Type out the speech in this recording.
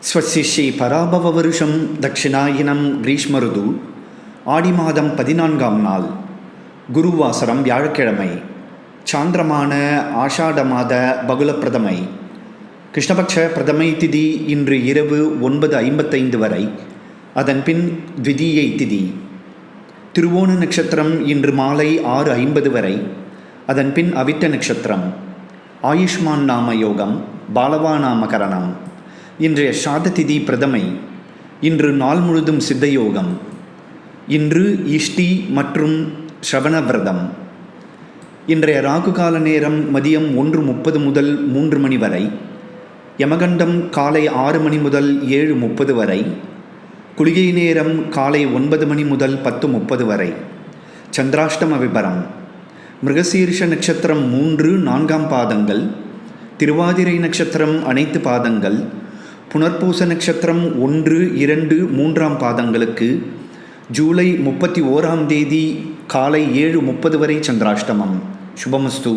ஸ்வஸ்ய ஸ்ரீ பராபவ வருஷம் தட்சிணாயினம் கிரீஷ்ம ருது ஆடி மாதம் 14ஆம் நாள் குருவாசரம் வியாழக்கிழமை சாந்திரமான ஆஷாட மாத பகுல பிரதமை கிருஷ்ணபக்ஷ பிரதமை திதி இன்று இரவு 9:55 வரை, அதன் பின் த்விதீயை திதி. திருவோண நட்சத்திரம் இன்று மாலை 6:50 வரை, அதன் பின் அவிட்ட நட்சத்திரம். ஆயுஷ்மான் நாம யோகம், பாலவா நாமகரணம். இன்றைய சாத திதி பிரதமை. இன்று நாள் முழுதும் சித்தயோகம். இன்று இஷ்டி மற்றும் ஸ்ரவண விரதம். இன்றைய ராகுகால நேரம் மதியம் 1:30 முதல் 3 மணி வரை. யமகண்டம் காலை 6 மணி முதல் 7:30 வரை. குளிகை நேரம் காலை 9 மணி முதல் 10:30 வரை. சந்திராஷ்டம விபரம். மிருகசீர்ஷ நட்சத்திரம் 3, 4ஆம் பாதங்கள். திருவாதிரை நட்சத்திரம் அனைத்து பாதங்கள். புனர்பூச நட்சத்திரம் 1, 2, 3ஆம் பாதங்களுக்கு ஜூலை 31ஆம் தேதி காலை 7:30 வரை சந்திராஷ்டமம். சுபமஸ்து.